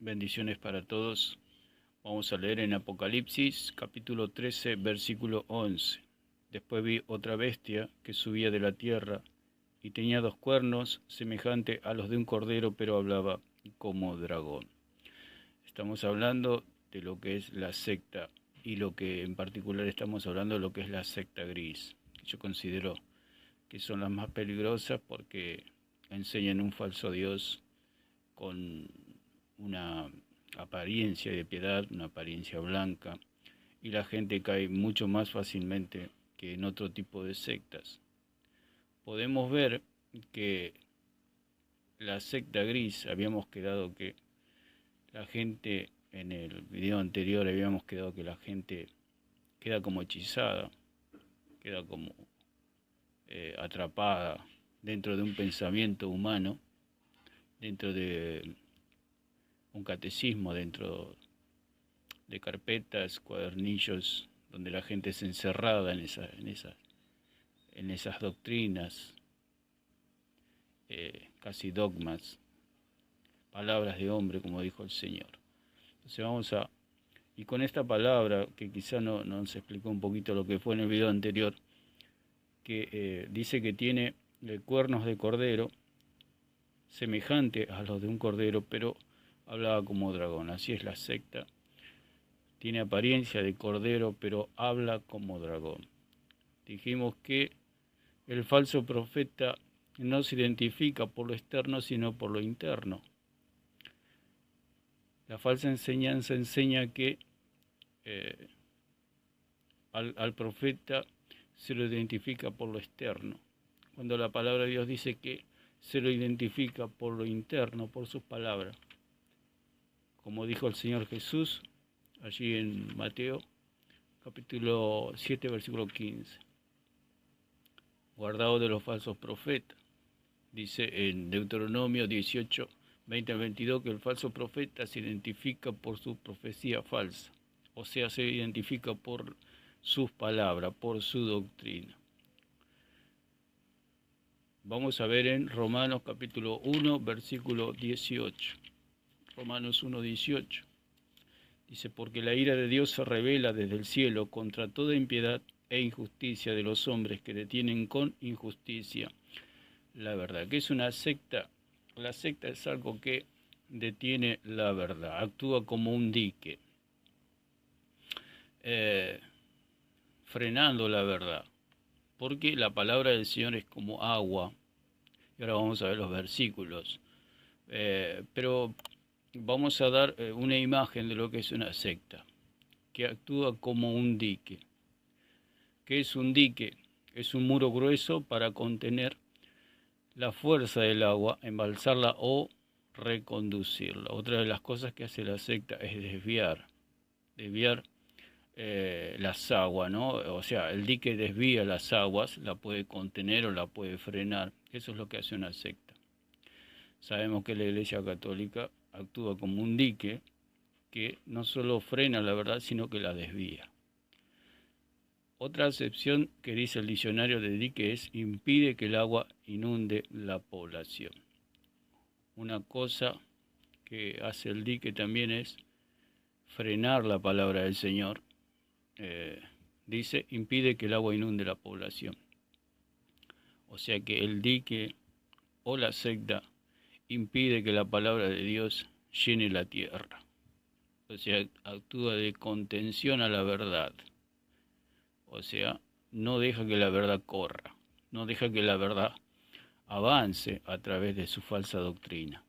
Bendiciones para todos. Vamos a leer en Apocalipsis, capítulo 13, versículo 11. Después vi otra bestia que subía de la tierra y tenía 2 cuernos, semejante a los de un cordero, pero hablaba como dragón. Estamos hablando de lo que es la secta y lo que en particular estamos hablando de lo que es la secta gris. Yo considero que son las más peligrosas porque enseñan un falso Dios con una apariencia de piedad, una apariencia blanca, y la gente cae mucho más fácilmente que en otro tipo de sectas. Podemos ver que la secta gris, habíamos quedado que la gente, en el video anterior habíamos quedado que la gente queda como hechizada, queda como atrapada dentro de un pensamiento humano, dentro de un catecismo, dentro de carpetas, cuadernillos, donde la gente es encerrada en esas doctrinas, casi dogmas, palabras de hombre, como dijo el Señor. Entonces y con esta palabra, que quizá no nos explicó un poquito lo que fue en el video anterior, que dice que tiene cuernos de cordero, semejante a los de un cordero, pero hablaba como dragón. Así es la secta. Tiene apariencia de cordero, pero habla como dragón. Dijimos que el falso profeta no se identifica por lo externo, sino por lo interno. La falsa enseñanza enseña que al profeta se lo identifica por lo externo, cuando la palabra de Dios dice que se lo identifica por lo interno, por sus palabras. Como dijo el Señor Jesús, allí en Mateo, capítulo 7, versículo 15. Guardaos de los falsos profetas. Dice en Deuteronomio 18, 20 al 22, que el falso profeta se identifica por su profecía falsa. O sea, se identifica por sus palabras, por su doctrina. Vamos a ver en Romanos capítulo 1, versículo 18. Romanos 1, 18. Dice, porque la ira de Dios se revela desde el cielo contra toda impiedad e injusticia de los hombres que detienen con injusticia la verdad. ¿Qué es una secta? La secta es algo que detiene la verdad, actúa como un dique, frenando la verdad, porque la palabra del Señor es como agua. Y ahora vamos a ver los versículos, pero vamos a dar una imagen de lo que es una secta, que actúa como un dique. ¿Qué es un dique? Es un muro grueso para contener la fuerza del agua, embalsarla o reconducirla. Otra de las cosas que hace la secta es desviar las aguas, ¿no? O sea, el dique desvía las aguas, la puede contener o la puede frenar. Eso es lo que hace una secta. Sabemos que la Iglesia Católica actúa como un dique que no solo frena la verdad, sino que la desvía. Otra acepción que dice el diccionario de dique es impide que el agua inunde la población. Una cosa que hace el dique también es frenar la palabra del Señor. Dice, impide que el agua inunde la población. O sea que el dique o la secta impide que la palabra de Dios llene la tierra. O sea, actúa de contención a la verdad. O sea, no deja que la verdad corra, no deja que la verdad avance a través de su falsa doctrina.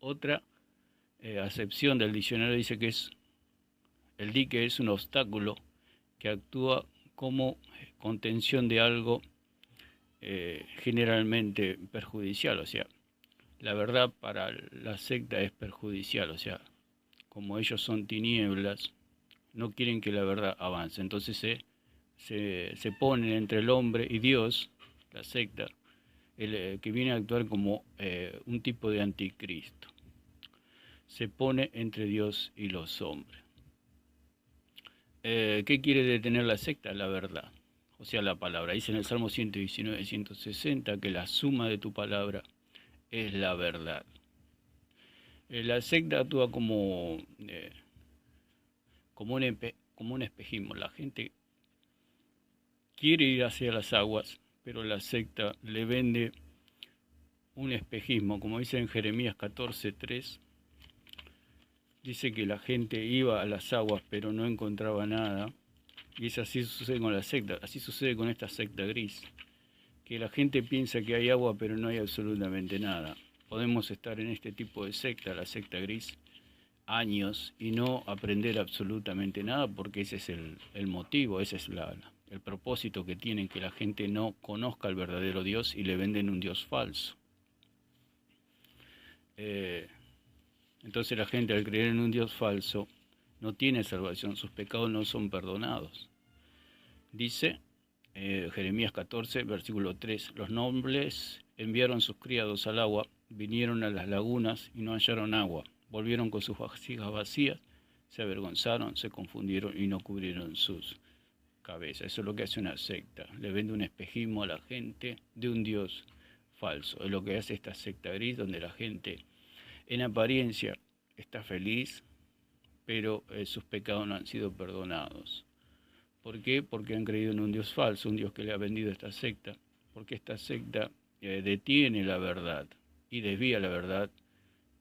Otra acepción del diccionario dice que el dique es un obstáculo que actúa como contención de algo generalmente perjudicial. O sea, la verdad para la secta es perjudicial. O sea, como ellos son tinieblas, no quieren que la verdad avance. Entonces se ponen entre el hombre y Dios, la secta, que viene a actuar como un tipo de anticristo. Se pone entre Dios y los hombres. ¿Qué quiere detener la secta? La verdad, o sea, la palabra. Dice en el Salmo 119, 160 que la suma de tu palabra es la verdad. La secta actúa como un espejismo. La gente quiere ir hacia las aguas, pero la secta le vende un espejismo. Como dice en Jeremías 14:3, dice que la gente iba a las aguas, pero no encontraba nada. Y es así sucede con la secta, así sucede con esta secta gris, que la gente piensa que hay agua, pero no hay absolutamente nada. Podemos estar en este tipo de secta, la secta gris, años y no aprender absolutamente nada, porque ese es el motivo, ese es el propósito que tienen, que la gente no conozca al verdadero Dios y le venden un Dios falso. Entonces la gente, al creer en un Dios falso, no tiene salvación, sus pecados no son perdonados. Dice Jeremías 14, versículo 3, los nobles enviaron sus criados al agua, vinieron a las lagunas y no hallaron agua, volvieron con sus vasijas vacías, se avergonzaron, se confundieron y no cubrieron sus cabezas. Eso es lo que hace una secta, le vende un espejismo a la gente de un Dios falso. Es lo que hace esta secta gris, donde la gente en apariencia está feliz, pero sus pecados no han sido perdonados. ¿Por qué? Porque han creído en un Dios falso, un Dios que le ha vendido esta secta, porque esta secta detiene la verdad y desvía la verdad,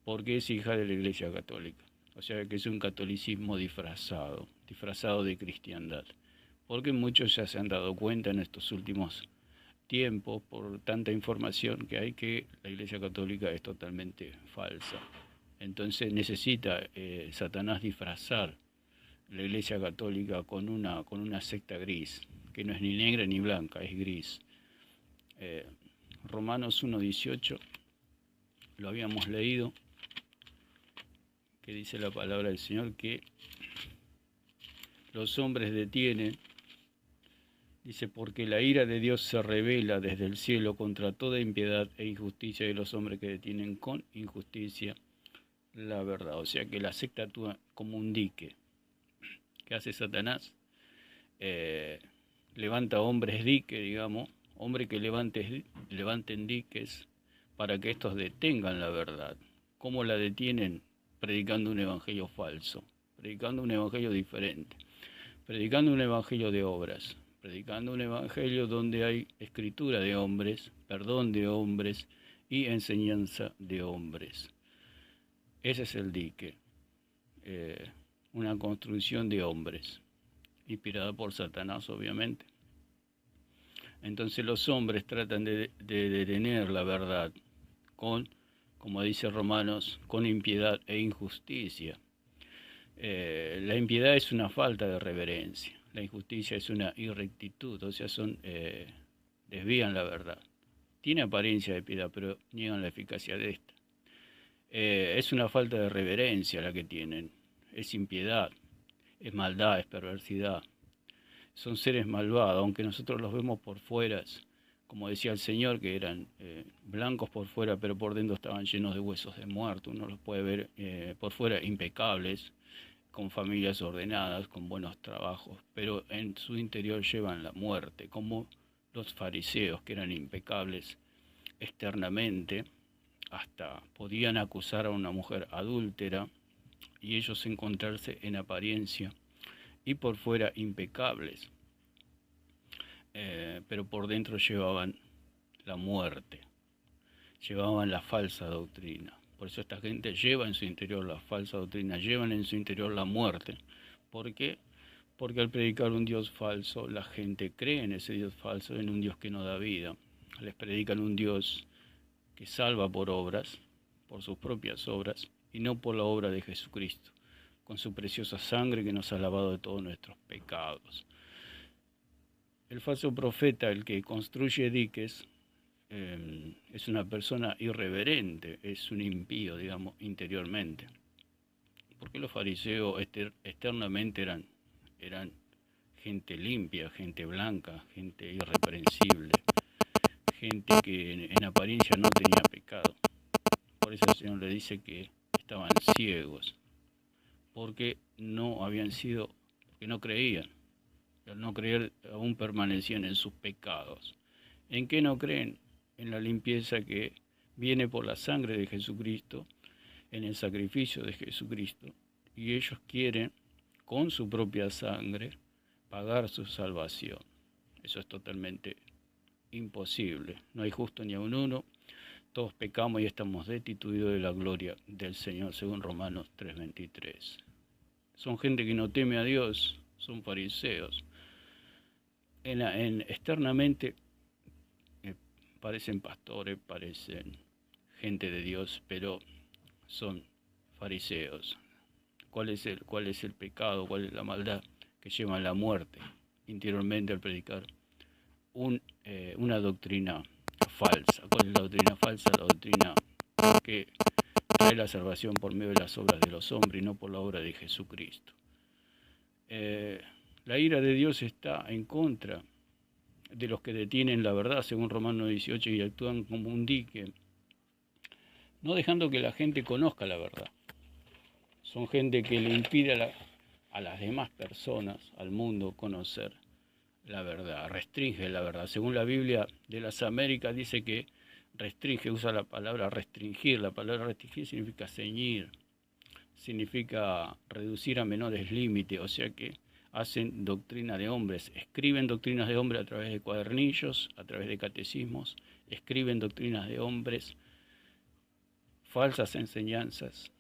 porque es hija de la Iglesia Católica. O sea que es un catolicismo disfrazado de cristiandad. Porque muchos ya se han dado cuenta en estos últimos tiempos, por tanta información que hay, que la Iglesia Católica es totalmente falsa. Entonces necesita Satanás disfrazar la Iglesia Católica con una secta gris, que no es ni negra ni blanca, es gris. Romanos 1:18, lo habíamos leído, que dice la palabra del Señor que los hombres detienen, dice, porque la ira de Dios se revela desde el cielo contra toda impiedad e injusticia de los hombres que detienen con injusticia la verdad. O sea que la secta actúa como un dique. ¿Qué hace Satanás? Levanta hombres dique, digamos, hombres que levanten diques para que estos detengan la verdad. ¿Cómo la detienen? Predicando un evangelio falso, predicando un evangelio diferente, predicando un evangelio de obras, predicando un evangelio donde hay escritura de hombres, perdón de hombres y enseñanza de hombres. Ese es el dique, una construcción de hombres, inspirada por Satanás, obviamente. Entonces los hombres tratan de detener la verdad con, como dice Romanos, con impiedad e injusticia. La impiedad es una falta de reverencia, la injusticia es una irrectitud, o sea, desvían la verdad. Tiene apariencia de piedad, pero niegan la eficacia de esta. Es una falta de reverencia la que tienen, es impiedad, es maldad, es perversidad. Son seres malvados, aunque nosotros los vemos por fuera, como decía el Señor, que eran blancos por fuera, pero por dentro estaban llenos de huesos de muerto. Uno los puede ver por fuera impecables, con familias ordenadas, con buenos trabajos, pero en su interior llevan la muerte, como los fariseos, que eran impecables externamente, hasta podían acusar a una mujer adúltera y ellos encontrarse en apariencia y por fuera impecables, pero por dentro llevaban la muerte, llevaban la falsa doctrina. Por eso esta gente lleva en su interior la falsa doctrina, llevan en su interior la muerte. ¿Por qué? Porque al predicar un Dios falso, la gente cree en ese Dios falso, en un Dios que no da vida. Les predican un Dios que salva por obras, por sus propias obras, y no por la obra de Jesucristo, con su preciosa sangre que nos ha lavado de todos nuestros pecados. El falso profeta, el que construye diques, es una persona irreverente, es un impío, digamos, interiormente. Porque los fariseos externamente eran gente limpia, gente blanca, gente irreprensible, gente que en apariencia no tenía pecado. Por eso el Señor le dice que estaban ciegos, porque no habían sido, porque no creían. Al no creer, aún permanecían en sus pecados. ¿En qué no creen? En la limpieza que viene por la sangre de Jesucristo en el sacrificio de Jesucristo, y ellos quieren, con su propia sangre, pagar su salvación. Eso es totalmente imposible. No hay justo ni aun uno. Todos pecamos y estamos destituidos de la gloria del Señor, según Romanos 3:23. Son gente que no teme a Dios, son fariseos. Externamente parecen pastores, parecen gente de Dios, pero son fariseos. ¿Cuál es el pecado? ¿Cuál es la maldad que lleva a la muerte? Interiormente, al predicar una doctrina falsa. ¿Cuál es la doctrina falsa? La doctrina que trae la salvación por medio de las obras de los hombres y no por la obra de Jesucristo. La ira de Dios está en contra de los que detienen la verdad, según Romanos 18, y actúan como un dique, no dejando que la gente conozca la verdad. Son gente que le impide a las demás personas, al mundo, conocer la verdad, restringe la verdad. Según la Biblia de las Américas dice que restringe, usa la palabra restringir. La palabra restringir significa ceñir, significa reducir a menores límites, o sea que hacen doctrina de hombres, escriben doctrinas de hombres a través de cuadernillos, a través de catecismos, escriben doctrinas de hombres, falsas enseñanzas.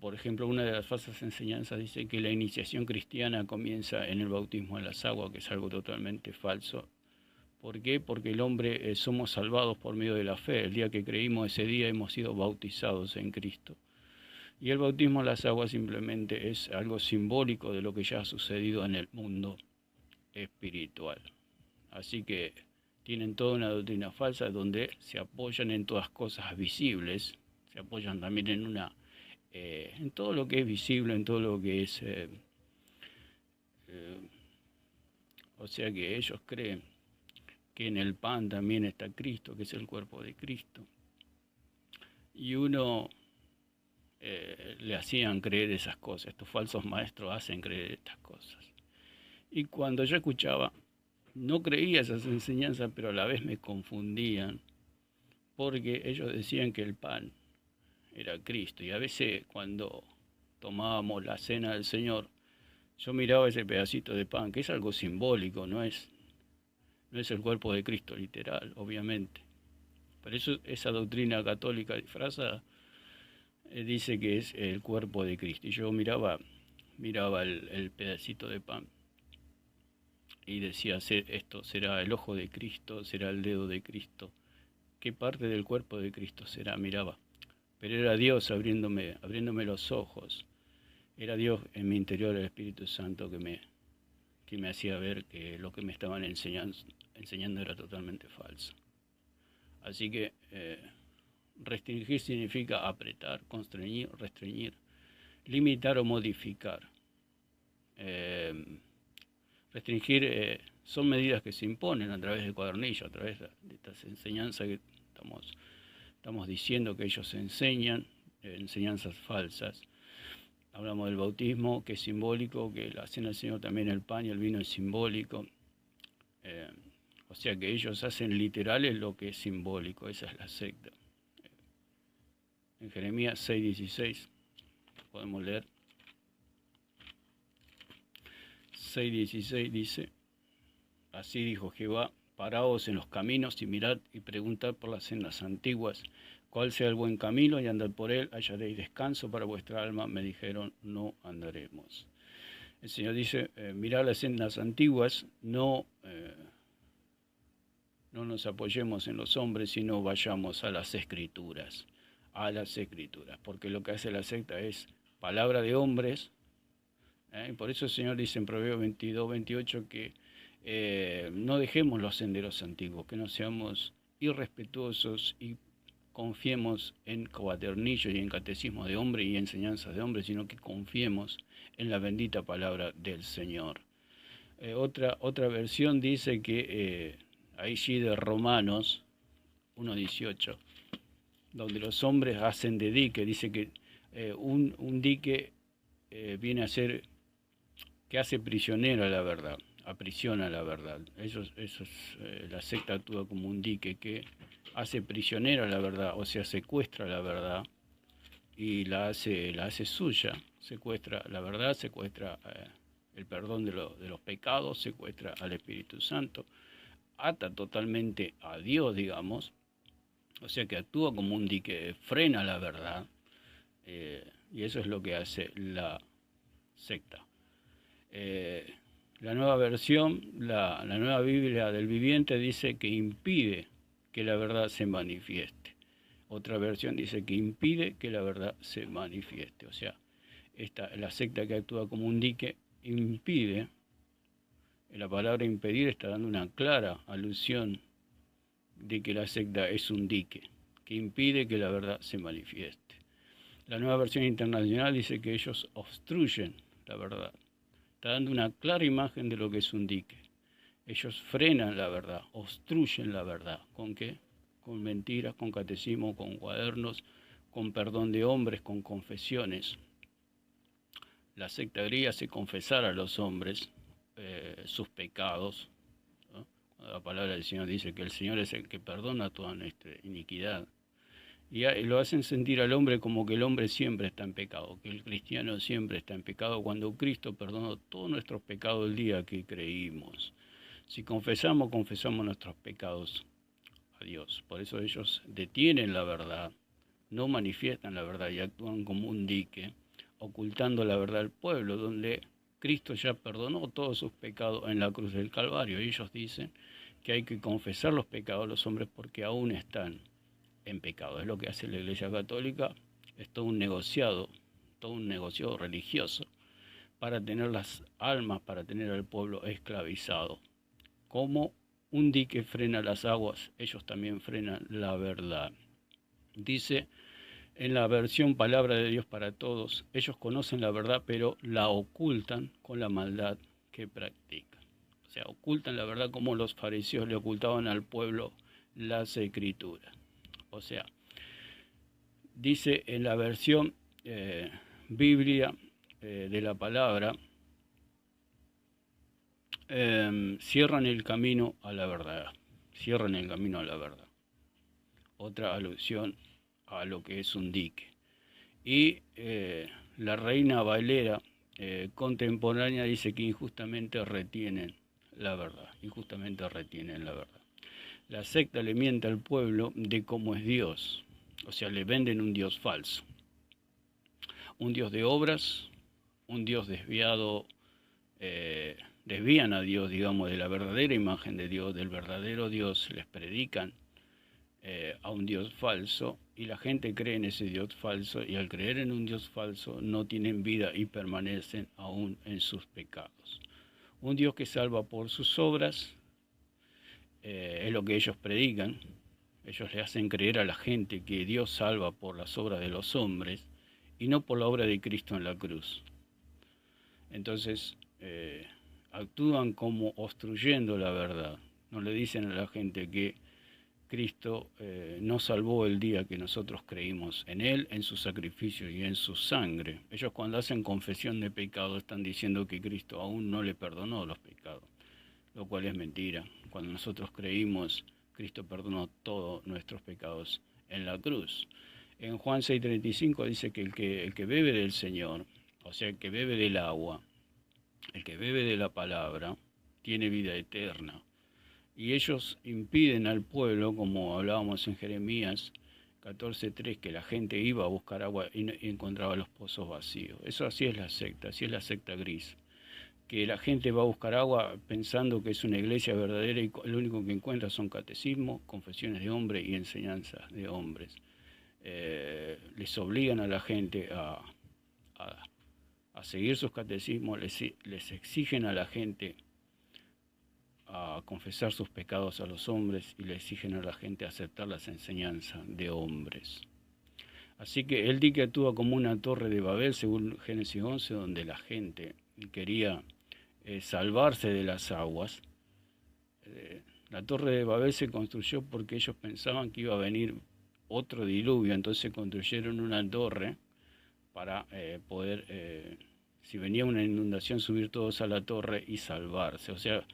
Por ejemplo, una de las falsas enseñanzas dice que la iniciación cristiana comienza en el bautismo en las aguas, que es algo totalmente falso. ¿Por qué? Porque el hombre somos salvados por medio de la fe. El día que creímos, ese día hemos sido bautizados en Cristo. Y el bautismo en las aguas simplemente es algo simbólico de lo que ya ha sucedido en el mundo espiritual. Así que tienen toda una doctrina falsa donde se apoyan en todas cosas visibles, se apoyan también en todo lo que es visible, en todo lo que es... o sea que ellos creen que en el pan también está Cristo, que es el cuerpo de Cristo. Y uno le hacían creer esas cosas, estos falsos maestros hacen creer estas cosas. Y cuando yo escuchaba, no creía esas enseñanzas, pero a la vez me confundían, porque ellos decían que el pan era Cristo. Y a veces cuando tomábamos la cena del Señor, yo miraba ese pedacito de pan, que es algo simbólico, no es el cuerpo de Cristo literal, obviamente. Por eso esa doctrina católica disfrazada dice que es el cuerpo de Cristo. Y yo miraba el pedacito de pan y decía, esto será el ojo de Cristo, será el dedo de Cristo. ¿Qué parte del cuerpo de Cristo será? Miraba. Pero era Dios abriéndome los ojos. Era Dios en mi interior, el Espíritu Santo, que me hacía ver que lo que me estaban enseñando era totalmente falso. Así que restringir significa apretar, constreñir, restringir, limitar o modificar. Restringir son medidas que se imponen a través de cuadernillos, a través de estas enseñanzas que estamos diciendo que ellos enseñan, enseñanzas falsas. Hablamos del bautismo, que es simbólico, que la cena del Señor también, el pan y el vino es simbólico. O sea que ellos hacen literales lo que es simbólico, esa es la secta. En Jeremías 6:16 podemos leer. 6:16 dice, así dijo Jehová, paraos en los caminos y mirad y preguntad por las sendas antiguas, cuál sea el buen camino y andad por él, hallaréis descanso para vuestra alma. Me dijeron, no andaremos. El Señor dice, mirad las sendas antiguas, no nos apoyemos en los hombres, sino vayamos a las Escrituras, porque lo que hace la secta es palabra de hombres. Por eso el Señor dice en Proverbios 22:28 que no dejemos los senderos antiguos, que no seamos irrespetuosos y confiemos en cuadernillos y en catecismo de hombre y enseñanzas de hombre, sino que confiemos en la bendita palabra del Señor. Otra versión dice que ahí sí de Romanos 1:18, donde los hombres hacen de dique, dice que un dique viene a ser que hace prisionero a la verdad, aprisiona la verdad. La secta actúa como un dique que hace prisionero a la verdad, o sea, secuestra la verdad y la hace suya, secuestra la verdad, secuestra el perdón de los pecados, secuestra al Espíritu Santo, ata totalmente a Dios, digamos, o sea que actúa como un dique, frena la verdad, y eso es lo que hace la secta. La nueva versión, la nueva Biblia del Viviente dice que impide que la verdad se manifieste. Otra versión dice que impide que la verdad se manifieste. O sea, la secta que actúa como un dique impide. La palabra impedir está dando una clara alusión de que la secta es un dique, que impide que la verdad se manifieste. La nueva versión internacional dice que ellos obstruyen la verdad. Está dando una clara imagen de lo que es un dique. Ellos frenan la verdad, obstruyen la verdad. ¿Con qué? Con mentiras, con catecismo, con cuadernos, con perdón de hombres, con confesiones. La secta griega hace confesar a los hombres sus pecados, ¿no? La palabra del Señor dice que el Señor es el que perdona toda nuestra iniquidad. Y lo hacen sentir al hombre como que el hombre siempre está en pecado, que el cristiano siempre está en pecado, cuando Cristo perdonó todos nuestros pecados el día que creímos. Si confesamos nuestros pecados a Dios. Por eso ellos detienen la verdad, no manifiestan la verdad y actúan como un dique, ocultando la verdad al pueblo, donde Cristo ya perdonó todos sus pecados en la cruz del Calvario. Y ellos dicen que hay que confesar los pecados a los hombres porque aún están en pecado. Es lo que hace la Iglesia Católica, es todo un negocio religioso para tener las almas, para tener al pueblo esclavizado. Como un dique frena las aguas, ellos también frenan la verdad. Dice en la versión Palabra de Dios para Todos, ellos conocen la verdad pero la ocultan con la maldad que practican. O sea, ocultan la verdad como los fariseos le ocultaban al pueblo las escrituras. O sea, dice en la versión Biblia de la palabra, cierran el camino a la verdad. Cierran el camino a la verdad. Otra alusión a lo que es un dique. Y la Reina Valera contemporánea dice que injustamente retienen la verdad. Injustamente retienen la verdad. La secta le miente al pueblo de cómo es Dios. O sea, le venden un Dios falso. Un Dios de obras, un Dios desviado, desvían a Dios, digamos, de la verdadera imagen de Dios, del verdadero Dios, les predican a un Dios falso y la gente cree en ese Dios falso y al creer en un Dios falso no tienen vida y permanecen aún en sus pecados. Un Dios que salva por sus obras es lo que ellos predican. Ellos le hacen creer a la gente que Dios salva por las obras de los hombres y no por la obra de Cristo en la cruz. Entonces actúan como obstruyendo la verdad. No le dicen a la gente que Cristo nos salvó el día que nosotros creímos en Él, en su sacrificio y en su sangre. Ellos cuando hacen confesión de pecado están diciendo que Cristo aún no le perdonó los pecados, lo cual es mentira. Cuando nosotros creímos, Cristo perdonó todos nuestros pecados en la cruz. En Juan 6:35 dice que el que bebe del Señor, o sea, el que bebe del agua, el que bebe de la palabra, tiene vida eterna. Y ellos impiden al pueblo, como hablábamos en Jeremías 14:3, que la gente iba a buscar agua y encontraba los pozos vacíos. Eso así es la secta gris. Que la gente va a buscar agua pensando que es una iglesia verdadera y lo único que encuentra son catecismos, confesiones de hombres y enseñanzas de hombres. Les obligan a la gente a seguir sus catecismos, les exigen a la gente a confesar sus pecados a los hombres y le exigen a la gente aceptar las enseñanzas de hombres. Así que el dique actúa como una torre de Babel, según Génesis 11, donde la gente quería salvarse de las aguas. La torre de Babel se construyó porque ellos pensaban que iba a venir otro diluvio, entonces construyeron una torre para poder, si venía una inundación, subir todos a la torre y salvarse. O sea,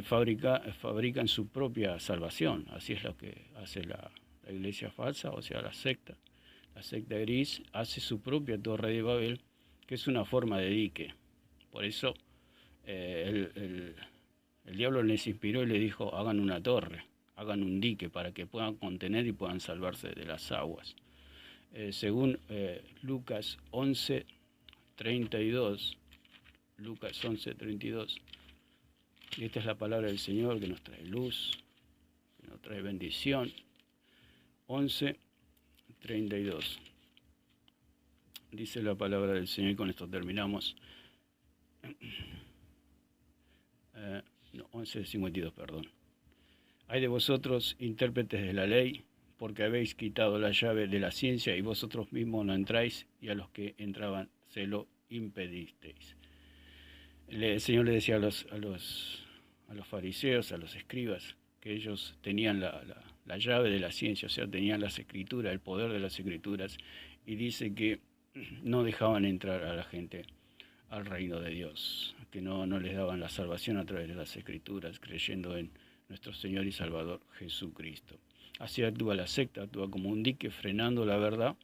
fabrican su propia salvación. Así es lo que hace la iglesia falsa, o sea, la secta La secta gris hace su propia torre de Babel, que es una forma de dique. Por eso el diablo les inspiró y le dijo, hagan una torre, hagan un dique para que puedan contener y puedan salvarse de las aguas. Según Lucas 11:32, Lucas 11:32, y esta es la palabra del Señor que nos trae luz, que nos trae bendición. 11:32. Dice la palabra del Señor, y con esto terminamos. 11:52, perdón. Hay de vosotros, intérpretes de la ley, porque habéis quitado la llave de la ciencia y vosotros mismos no entráis, y a los que entraban se lo impedisteis. El Señor le decía a los fariseos, a los escribas, que ellos tenían la llave de la ciencia, o sea, tenían las escrituras, el poder de las escrituras, y dice que no dejaban entrar a la gente al reino de Dios, que no les daban la salvación a través de las escrituras, creyendo en nuestro Señor y Salvador Jesucristo. Así actúa la secta, actúa como un dique frenando la verdad,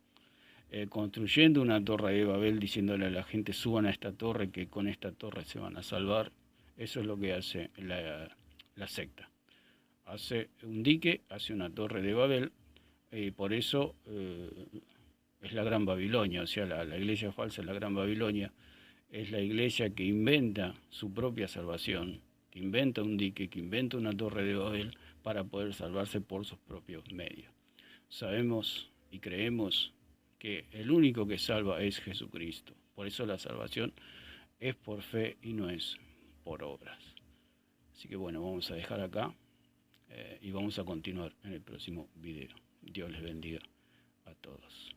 construyendo una torre de Babel, diciéndole a la gente suban a esta torre, que con esta torre se van a salvar. Eso es lo que hace la secta. Hace un dique, hace una torre de Babel, y por eso es la Gran Babilonia, o sea, la iglesia falsa es la Gran Babilonia, es la iglesia que inventa su propia salvación, que inventa un dique, que inventa una torre de Babel para poder salvarse por sus propios medios. Sabemos y creemos que el único que salva es Jesucristo. Por eso la salvación es por fe y no es por obras. Así que bueno, vamos a dejar acá y vamos a continuar en el próximo video. Dios les bendiga a todos.